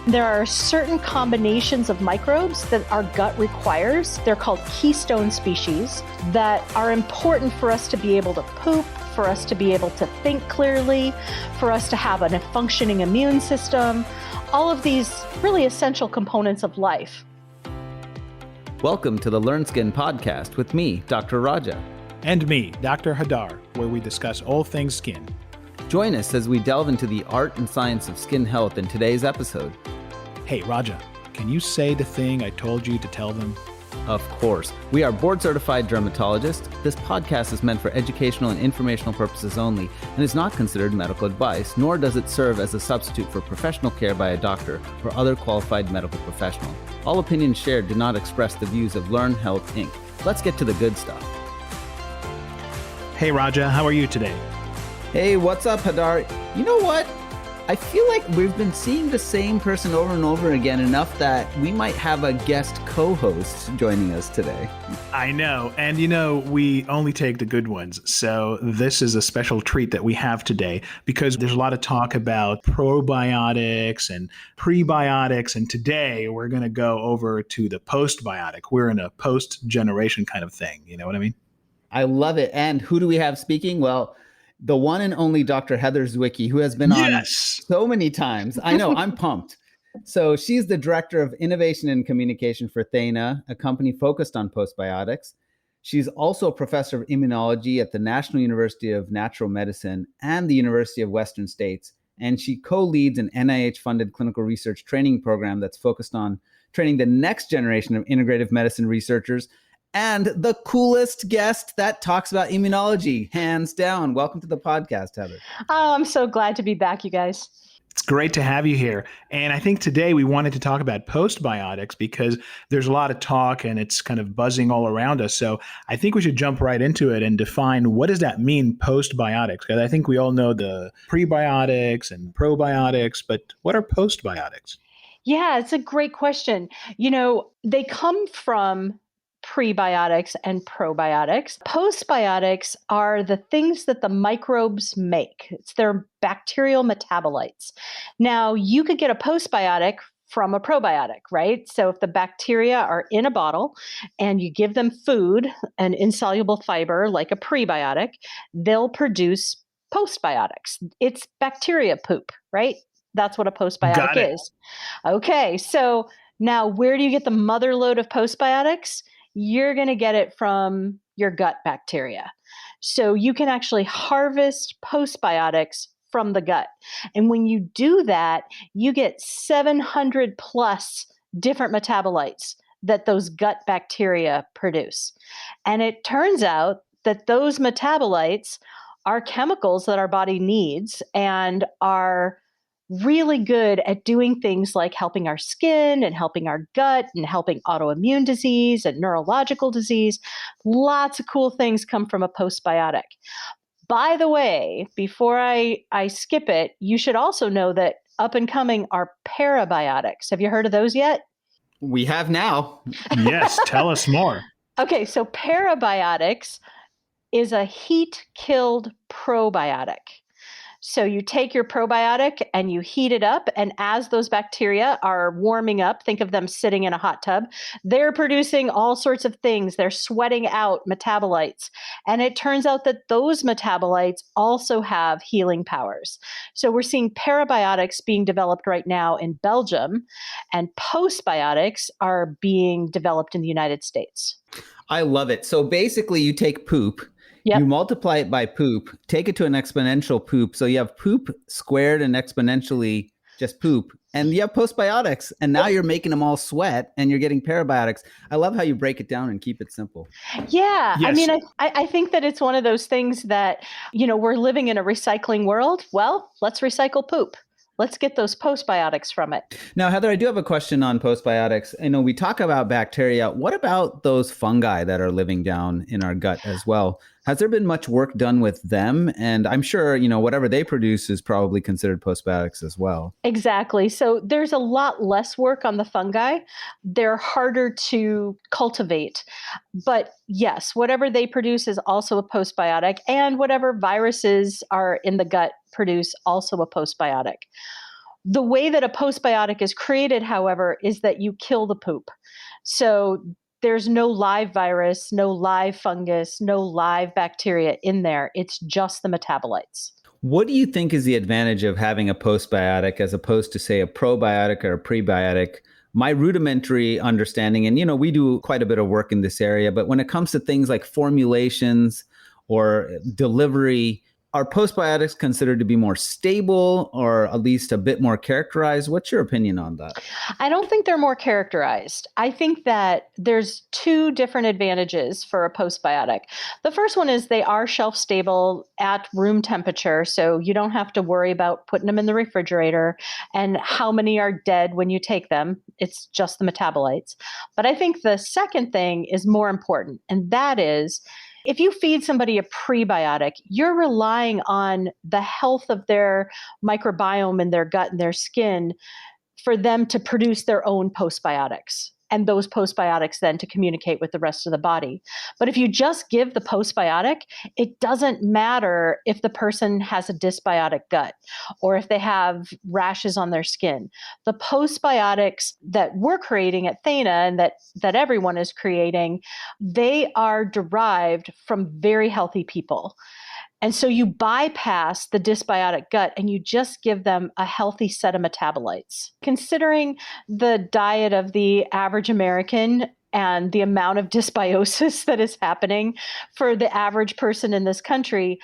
There are certain combinations of microbes that our gut requires. They're called keystone species that are important for us to be able to poop, for us to be able to think clearly, for us to have a functioning immune system, all of these really essential components of life. Welcome to the Learn Skin podcast with me, Dr. Raja. And me, Dr. Hadar, where we discuss all things skin. Join us as we delve into the art and science of skin health in today's episode. Hey, Raja, can you say the thing I told you to tell them? Of course. We are board-certified dermatologists. This podcast is meant for educational and informational purposes only and is not considered medical advice, nor does it serve as a substitute for professional care by a doctor or other qualified medical professional. All opinions shared do not express the views of Learn Health, Inc. Let's get to the good stuff. Hey, Raja, how are you today? Hey, what's up, Hadar? You know what? I feel like we've been seeing the same person over and over again enough that we might have a guest co-host joining us today. I know. And we only take the good ones. So this is a special treat that we have today because there's a lot of talk about probiotics and prebiotics. And today we're going to go over to the postbiotic. We're in a post-generation kind of thing. You know what I mean? I love it. And who do we have speaking? Well, the one and only Dr. Heather Zwickey, who has been on so many times. I know, I'm pumped. So she's the Director of Innovation and Communication for Thaena, a company focused on postbiotics. She's also a Professor of Immunology at the National University of Natural Medicine and the University of Western States. And she co-leads an NIH-funded clinical research training program that's focused on training the next generation of integrative medicine researchers. And the coolest guest that talks about immunology, hands down. Welcome to the podcast, Heather. Oh, I'm so glad to be back, you guys. It's great to have you here. And I think today we wanted to talk about postbiotics because there's a lot of talk and it's kind of buzzing all around us. So I think we should jump right into it and define what does that mean, postbiotics? Because I think we all know the prebiotics and probiotics, but what are postbiotics? Yeah, it's a great question. They come from prebiotics and probiotics. Postbiotics are the things that the microbes make. It's their bacterial metabolites. Now, you could get a postbiotic from a probiotic, right? So if the bacteria are in a bottle and you give them food, an insoluble fiber like a prebiotic, they'll produce postbiotics. It's bacteria poop, right? That's what a postbiotic is. Okay, so now where do you get the mother load of postbiotics? You're going to get it from your gut bacteria. So you can actually harvest postbiotics from the gut. And when you do that, you get 700 plus different metabolites that those gut bacteria produce. And it turns out that those metabolites are chemicals that our body needs and are really good at doing things like helping our skin and helping our gut and helping autoimmune disease and neurological disease. Lots of cool things come from a postbiotic. By the way, before I skip it, you should also know that up and coming are prebiotics. Have you heard of those yet? We have now. Yes, tell us more. Okay, so prebiotics is a heat-killed probiotic. So you take your probiotic and you heat it up, and as those bacteria are warming up, think of them sitting in a hot tub, they're producing all sorts of things. They're sweating out metabolites. And it turns out that those metabolites also have healing powers. So we're seeing prebiotics being developed right now in Belgium, and postbiotics are being developed in the United States. I love it. So basically you take poop, Yep. You multiply it by poop, take it to an exponential poop. So you have poop squared and exponentially just poop. And you have postbiotics. And now you're making them all sweat and you're getting prebiotics. I love how you break it down and keep it simple. Yeah. Yes. I mean, I think that it's one of those things that, we're living in a recycling world. Well, let's recycle poop. Let's get those postbiotics from it. Now, Heather, I do have a question on postbiotics. We talk about bacteria. What about those fungi that are living down in our gut as well? Has there been much work done with them? And I'm sure, whatever they produce is probably considered postbiotics as well. Exactly. So there's a lot less work on the fungi. They're harder to cultivate. But yes, whatever they produce is also a postbiotic. And whatever viruses are in the gut produce also a postbiotic. The way that a postbiotic is created, however, is that you kill the poop. So there's no live virus, no live fungus, no live bacteria in there. It's just the metabolites. What do you think is the advantage of having a postbiotic as opposed to, say, a probiotic or a prebiotic? My rudimentary understanding, and we do quite a bit of work in this area, but when it comes to things like formulations or delivery, are postbiotics considered to be more stable or at least a bit more characterized? What's your opinion on that? I don't think they're more characterized. I think that there's two different advantages for a postbiotic. The first one is they are shelf stable at room temperature, so you don't have to worry about putting them in the refrigerator and how many are dead when you take them. It's just the metabolites. But I think the second thing is more important, and that is if you feed somebody a prebiotic, you're relying on the health of their microbiome in their gut and their skin for them to produce their own postbiotics, and those postbiotics then to communicate with the rest of the body. But if you just give the postbiotic, it doesn't matter if the person has a dysbiotic gut or if they have rashes on their skin. The postbiotics that we're creating at Thaena and that everyone is creating, they are derived from very healthy people. And so you bypass the dysbiotic gut and you just give them a healthy set of metabolites. Considering the diet of the average American and the amount of dysbiosis that is happening for the average person in this country,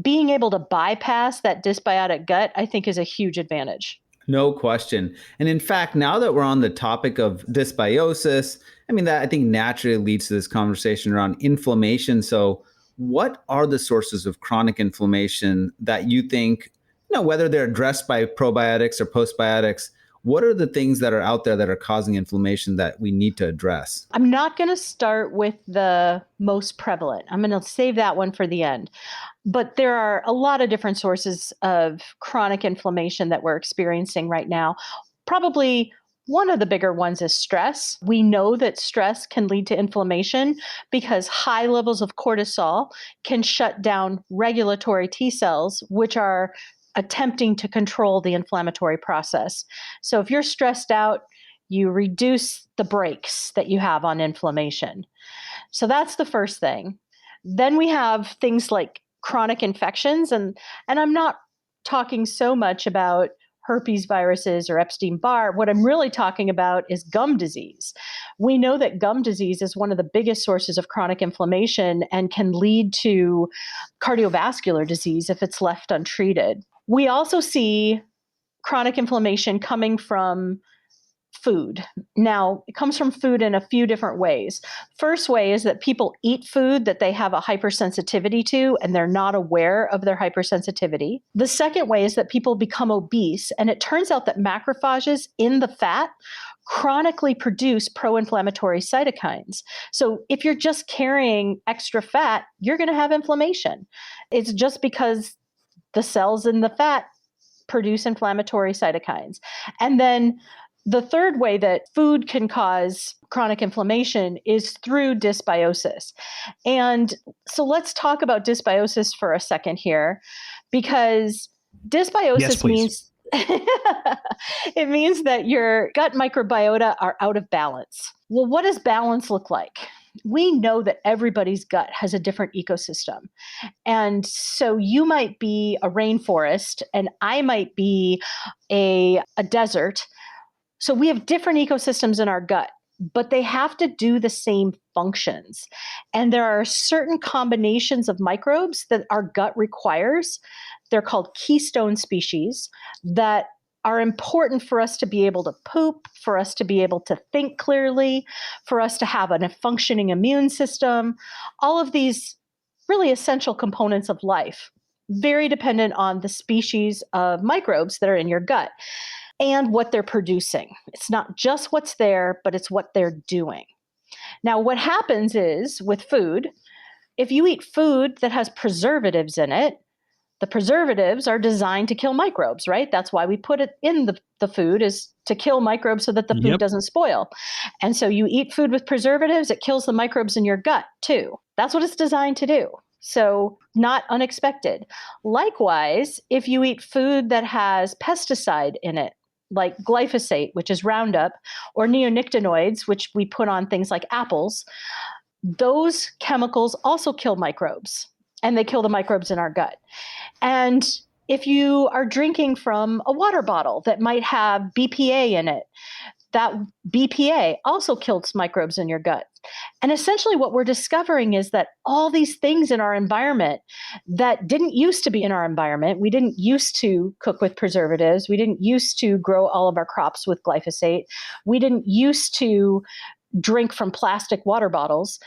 being able to bypass that dysbiotic gut, I think, is a huge advantage. No question. And in fact, now that we're on the topic of dysbiosis, that I think naturally leads to this conversation around inflammation. So what are the sources of chronic inflammation that you think, whether they're addressed by probiotics or postbiotics, what are the things that are out there that are causing inflammation that we need to address? I'm not going to start with the most prevalent. I'm going to save that one for the end. But there are a lot of different sources of chronic inflammation that we're experiencing right now. Probably one of the bigger ones is stress. We know that stress can lead to inflammation because high levels of cortisol can shut down regulatory T cells, which are attempting to control the inflammatory process. So if you're stressed out, you reduce the brakes that you have on inflammation. So that's the first thing. Then we have things like chronic infections, and I'm not talking so much about herpes viruses or Epstein-Barr. What I'm really talking about is gum disease. We know that gum disease is one of the biggest sources of chronic inflammation and can lead to cardiovascular disease if it's left untreated. We also see chronic inflammation coming from food. Now, it comes from food in a few different ways. First way is that people eat food that they have a hypersensitivity to, and they're not aware of their hypersensitivity. The second way is that people become obese, and it turns out that macrophages in the fat chronically produce pro-inflammatory cytokines. So if you're just carrying extra fat, you're going to have inflammation. It's just because the cells in the fat produce inflammatory cytokines. And then the third way that food can cause chronic inflammation is through dysbiosis. And so let's talk about dysbiosis for a second here, because dysbiosis means it means that your gut microbiota are out of balance. Well, what does balance look like? We know that everybody's gut has a different ecosystem. And so you might be a rainforest and I might be a desert. So we have different ecosystems in our gut, but they have to do the same functions. And there are certain combinations of microbes that our gut requires. They're called keystone species that are important for us to be able to poop, for us to be able to think clearly, for us to have a functioning immune system. All of these really essential components of life, very dependent on the species of microbes that are in your gut and what they're producing. It's not just what's there, but it's what they're doing. Now, what happens is with food, if you eat food that has preservatives in it, the preservatives are designed to kill microbes, right? That's why we put it in the food, is to kill microbes so that the food doesn't spoil. And so you eat food with preservatives, it kills the microbes in your gut too. That's what it's designed to do. So not unexpected. Likewise, if you eat food that has pesticide in it, like glyphosate, which is Roundup, or neonicotinoids, which we put on things like apples, those chemicals also kill microbes, and they kill the microbes in our gut. And if you are drinking from a water bottle that might have BPA in it, that BPA also kills microbes in your gut. And essentially what we're discovering is that all these things in our environment that didn't used to be in our environment, we didn't used to cook with preservatives, we didn't used to grow all of our crops with glyphosate, we didn't used to drink from plastic water bottles.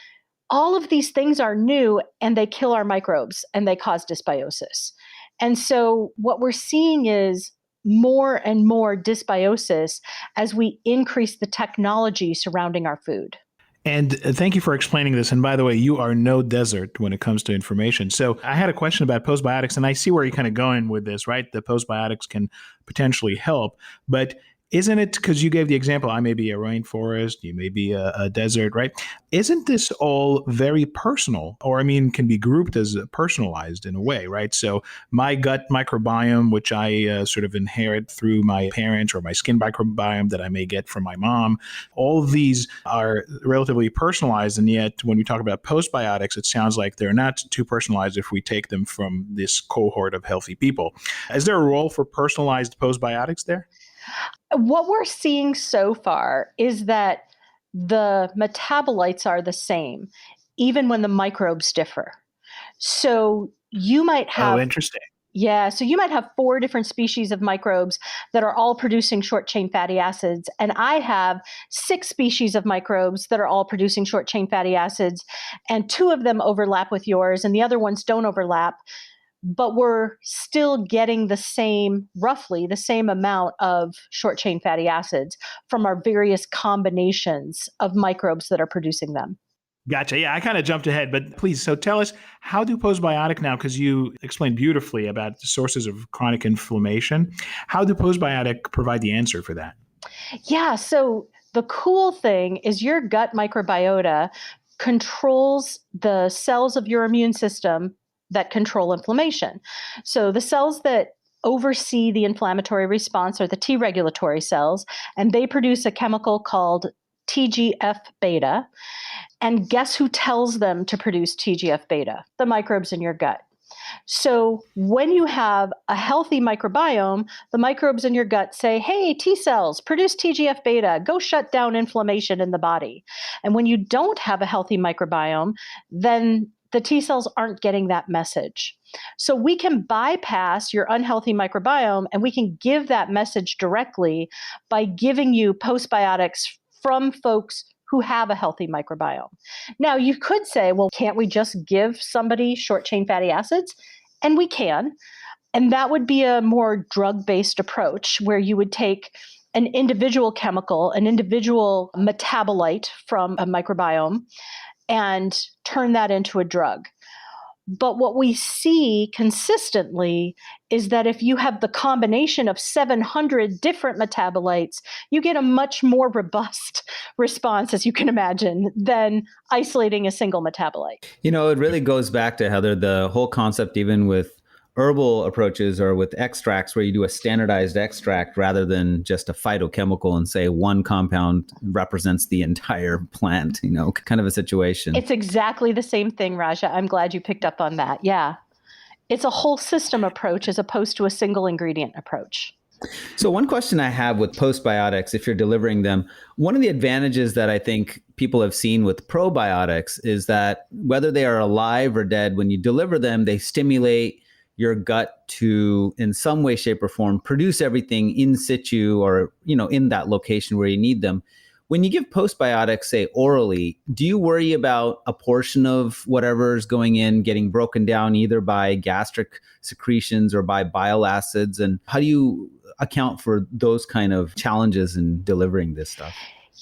All of these things are new, and they kill our microbes and they cause dysbiosis. And so what we're seeing is more and more dysbiosis as we increase the technology surrounding our food. And thank you for explaining this. And by the way, you are no desert when it comes to information. So I had a question about postbiotics, and I see where you're kind of going with this, right? The postbiotics can potentially help, but isn't it, because you gave the example, I may be a rainforest, you may be a desert, right? Isn't this all very personal, or I mean, can be grouped as personalized in a way, right? So my gut microbiome, which I sort of inherit through my parents, or my skin microbiome that I may get from my mom, all of these are relatively personalized. And yet when we talk about postbiotics, it sounds like they're not too personalized if we take them from this cohort of healthy people. Is there a role for personalized postbiotics there? What we're seeing so far is that the metabolites are the same, even when the microbes differ. So you might Oh, have interesting. Yeah, so you might have 4 different species of microbes that are all producing short chain fatty acids, and I have 6 species of microbes that are all producing short chain fatty acids, and 2 of them overlap with yours and the other ones don't overlap, but we're still getting roughly the same amount of short chain fatty acids from our various combinations of microbes that are producing them. Gotcha. Yeah, I kind of jumped ahead, but please, so tell us, how do postbiotic now, because you explained beautifully about the sources of chronic inflammation, how do postbiotic provide the answer for that? Yeah, so the cool thing is your gut microbiota controls the cells of your immune system that control inflammation. So the cells that oversee the inflammatory response are the T regulatory cells, and they produce a chemical called TGF beta. And guess who tells them to produce TGF beta? The microbes in your gut. So when you have a healthy microbiome, the microbes in your gut say, hey, T cells, produce TGF beta, go shut down inflammation in the body. And when you don't have a healthy microbiome, then the T cells aren't getting that message. So we can bypass your unhealthy microbiome, and we can give that message directly by giving you postbiotics from folks who have a healthy microbiome. Now, you could say, well, can't we just give somebody short chain fatty acids? And we can. And that would be a more drug-based approach where you would take an individual chemical, an individual metabolite from a microbiome, and turn that into a drug. But what we see consistently is that if you have the combination of 700 different metabolites, you get a much more robust response, as you can imagine, than isolating a single metabolite. You know, it really goes back to, Heather, the whole concept, even with herbal approaches or with extracts, where you do a standardized extract rather than just a phytochemical and say one compound represents the entire plant, you know, kind of a situation. It's exactly the same thing, Raja. I'm glad you picked up on that. Yeah. It's a whole system approach as opposed to a single ingredient approach. So one question I have with postbiotics, if you're delivering them, one of the advantages that I think people have seen with probiotics is that whether they are alive or dead, when you deliver them, they stimulate your gut to, in some way, shape, or form, produce everything in situ or, you know, in that location where you need them. When you give postbiotics, say orally, do you worry about a portion of whatever is going in getting broken down either by gastric secretions or by bile acids? And how do you account for those kind of challenges in delivering this stuff?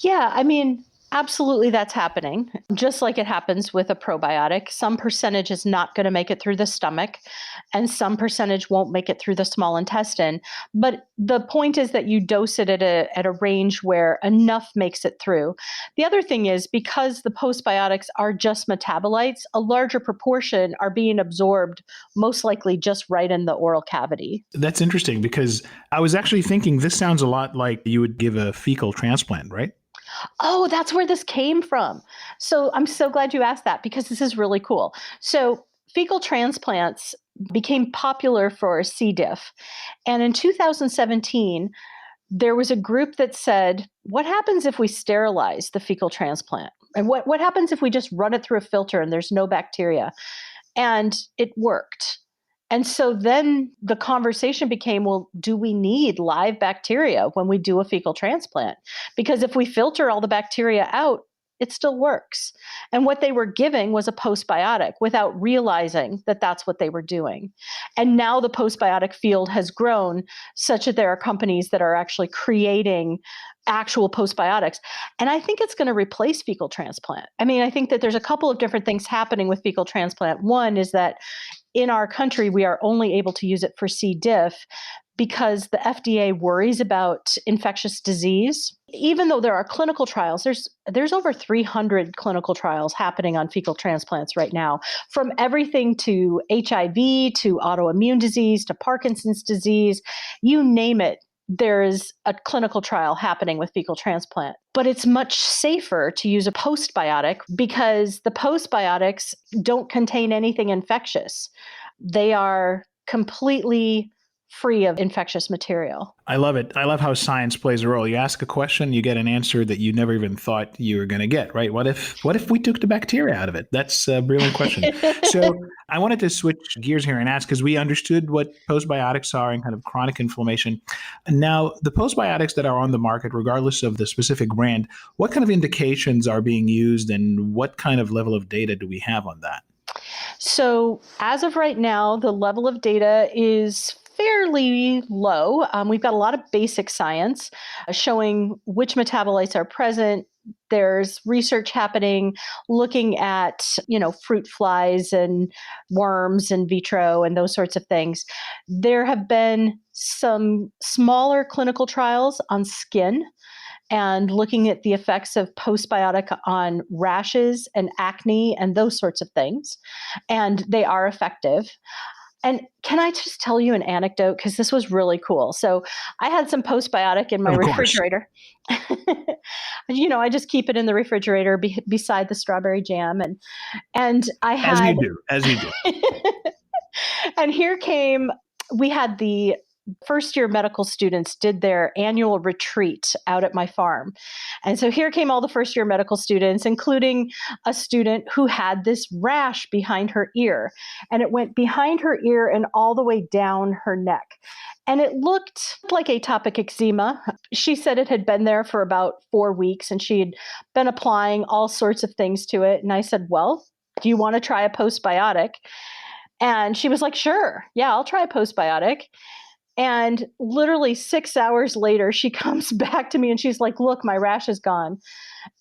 Yeah, I mean, Absolutely, that's happening. Just like it happens with a probiotic, some percentage is not going to make it through the stomach, and some percentage won't make it through the small intestine. But the point is that you dose it at a range where enough makes it through. The other thing is because the postbiotics are just metabolites, a larger proportion are being absorbed, most likely just right in the oral cavity. That's interesting because I was actually thinking this sounds a lot like you would give a fecal transplant, right? Oh, that's where this came from. So I'm so glad you asked that because this is really cool. So fecal transplants became popular for C. diff. And in 2017, there was a group that said, what happens if we sterilize the fecal transplant? And what happens if we just run it through a filter and there's no bacteria? And it worked. And so then the conversation became, well, do we need live bacteria when we do a fecal transplant? Because if we filter all the bacteria out, it still works. And what they were giving was a postbiotic without realizing that that's what they were doing. And now the postbiotic field has grown such that there are companies that are actually creating actual postbiotics. And I think it's going to replace fecal transplant. I mean, I think that there's a couple of different things happening with fecal transplant. One is that in our country, we are only able to use it for C. diff because the FDA worries about infectious disease. Even though there are clinical trials, there's over 300 clinical trials happening on fecal transplants right now, from everything to HIV to autoimmune disease to Parkinson's disease, you name it. There is a clinical trial happening with fecal transplant, but it's much safer to use a postbiotic because the postbiotics don't contain anything infectious. They are completely free of infectious material. I love it. I love how science plays a role. You ask a question, you get an answer that you never even thought you were going to get, right? What if we took the bacteria out of it? That's a brilliant question. So I wanted to switch gears here and ask, because we understood what postbiotics are and kind of chronic inflammation. And now the postbiotics that are on the market, regardless of the specific brand, what kind of indications are being used and what kind of level of data do we have on that? So as of right now, the level of data is fairly low. We've got a lot of basic science showing which metabolites are present. There's research happening looking at, fruit flies and worms in vitro and those sorts of things. There have been some smaller clinical trials on skin and looking at the effects of postbiotic on rashes and acne and those sorts of things. And they are effective. And can I just tell you an anecdote? Because this was really cool. So I had some postbiotic in my Of course. refrigerator. I just keep it in the refrigerator beside the strawberry jam. And I As you had, do, as you do. and we had the first year medical students did their annual retreat out at my farm. And so here came all the first year medical students, including a student who had this rash behind her ear. And it went behind her ear and all the way down her neck. And it looked like atopic eczema. She said it had been there for about 4 weeks and she had been applying all sorts of things to it. And I said, well, do you want to try a postbiotic? And she was like, sure. Yeah, I'll try a postbiotic. And literally 6 hours later, she comes back to me and she's like, look, my rash is gone.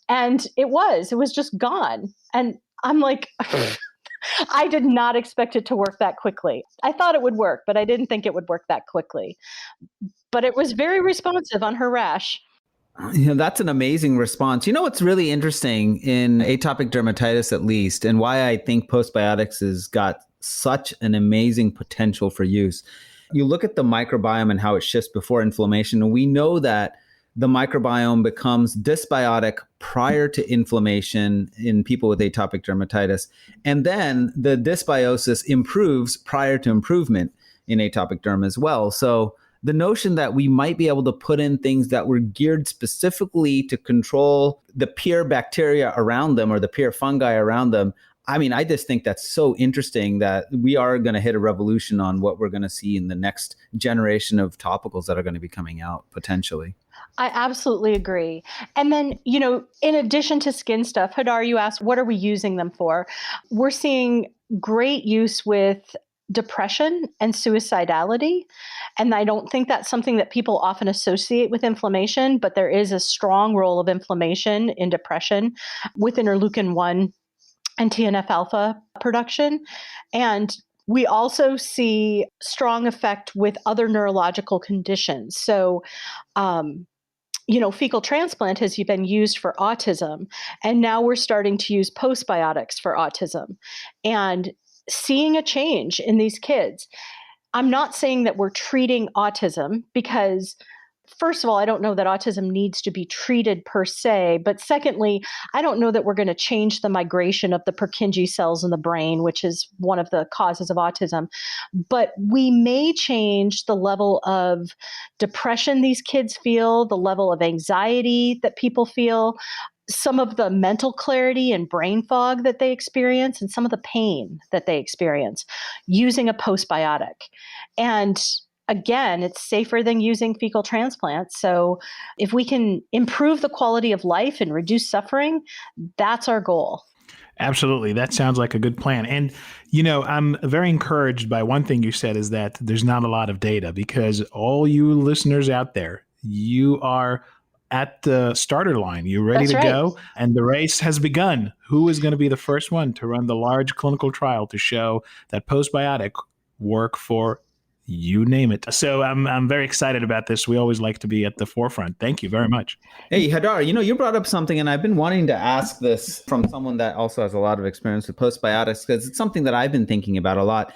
And it was just gone. And I'm like, I did not expect it to work that quickly. I thought it would work, but I didn't think it would work that quickly. But it was very responsive on her rash. That's an amazing response. What's really interesting in atopic dermatitis, at least, and why I think postbiotics has got such an amazing potential for use. You look at the microbiome and how it shifts before inflammation, and we know that the microbiome becomes dysbiotic prior to inflammation in people with atopic dermatitis. And then the dysbiosis improves prior to improvement in atopic derm as well. So the notion that we might be able to put in things that were geared specifically to control the pure bacteria around them or the pure fungi around them, I just think that's so interesting that we are going to hit a revolution on what we're going to see in the next generation of topicals that are going to be coming out potentially. I absolutely agree. And then, in addition to skin stuff, Hadar, you asked, what are we using them for? We're seeing great use with depression and suicidality. And I don't think that's something that people often associate with inflammation, but there is a strong role of inflammation in depression with interleukin 1 and TNF alpha production. And we also see strong effect with other neurological conditions. So, fecal transplant has been used for autism, and now we're starting to use postbiotics for autism and seeing a change in these kids. I'm not saying that we're treating autism because, first of all, I don't know that autism needs to be treated per se. But secondly, I don't know that we're going to change the migration of the Purkinje cells in the brain, which is one of the causes of autism. But we may change the level of depression these kids feel, the level of anxiety that people feel, some of the mental clarity and brain fog that they experience, and some of the pain that they experience using a postbiotic. And again, it's safer than using fecal transplant. So if we can improve the quality of life and reduce suffering, that's our goal. Absolutely. That sounds like a good plan. And, I'm very encouraged by one thing you said is that there's not a lot of data, because all you listeners out there, you are at the starter line. You're ready to go, and the race has begun. Who is going to be the first one to run the large clinical trial to show that postbiotic work for you name it? So I'm very excited about this. We always like to be at the forefront. Thank you very much. Hey, Hadar, you brought up something, and I've been wanting to ask this from someone that also has a lot of experience with postbiotics, because it's something that I've been thinking about a lot.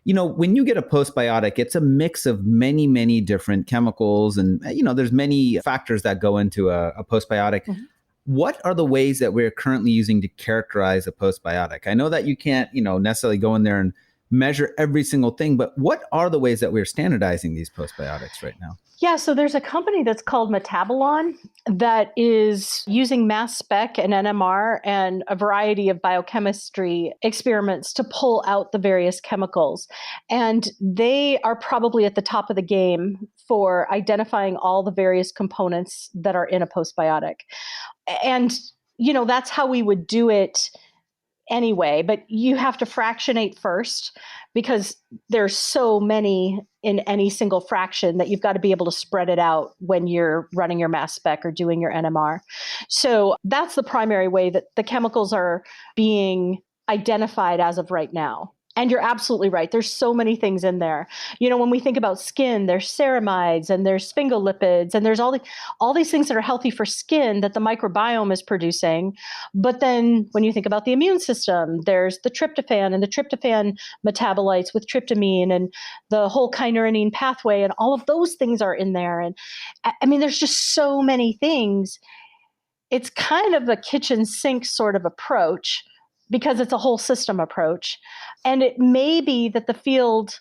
When you get a postbiotic, it's a mix of many, many different chemicals, and, there's many factors that go into a postbiotic. Mm-hmm. What are the ways that we're currently using to characterize a postbiotic? I know that you can't, necessarily go in there and measure every single thing, but what are the ways that we're standardizing these postbiotics right now? Yeah, so there's a company that's called Metabolon that is using mass spec and NMR and a variety of biochemistry experiments to pull out the various chemicals. And they are probably at the top of the game for identifying all the various components that are in a postbiotic. And, that's how we would do it anyway, but you have to fractionate first because there's so many in any single fraction that you've got to be able to spread it out when you're running your mass spec or doing your NMR. So that's the primary way that the chemicals are being identified as of right now. And you're absolutely right. There's so many things in there. When we think about skin, there's ceramides and there's sphingolipids and there's all these things that are healthy for skin that the microbiome is producing. But then when you think about the immune system, there's the tryptophan and the tryptophan metabolites with tryptamine and the whole kynurenine pathway, and all of those things are in there. And there's just so many things. It's kind of a kitchen sink sort of approach, because it's a whole system approach. And it may be that the field,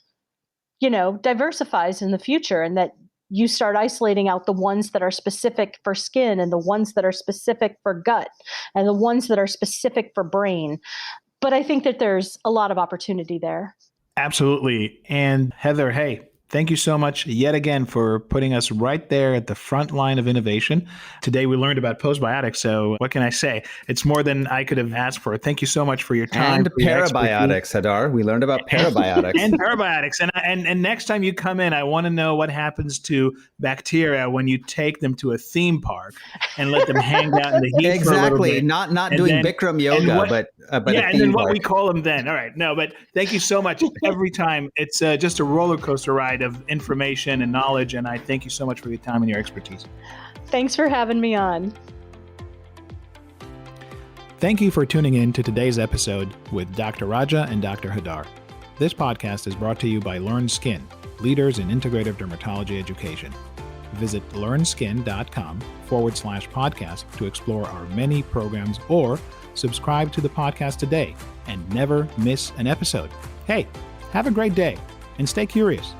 diversifies in the future, and that you start isolating out the ones that are specific for skin and the ones that are specific for gut and the ones that are specific for brain. But I think that there's a lot of opportunity there. Absolutely. And Heather, hey, thank you so much yet again for putting us right there at the front line of innovation. Today we learned about postbiotics, so what can I say? It's more than I could have asked for. Thank you so much for your time. And prebiotics, Hadar. We learned about prebiotics. And prebiotics. And next time you come in, I want to know what happens to bacteria when you take them to a theme park and let them hang out in the heat for a little bit. Not doing Bikram yoga, but yeah, and then what we call them then. All right. No, but thank you so much. Every time it's just a roller coaster ride of information and knowledge, and I thank you so much for your time and your expertise. Thanks for having me on. Thank you for tuning in to today's episode with Dr. Raja and Dr. Hadar. This podcast is brought to you by Learn Skin, leaders in integrative dermatology education. Visit learnskin.com/podcast to explore our many programs, or subscribe to the podcast today and never miss an episode. Hey, have a great day and stay curious.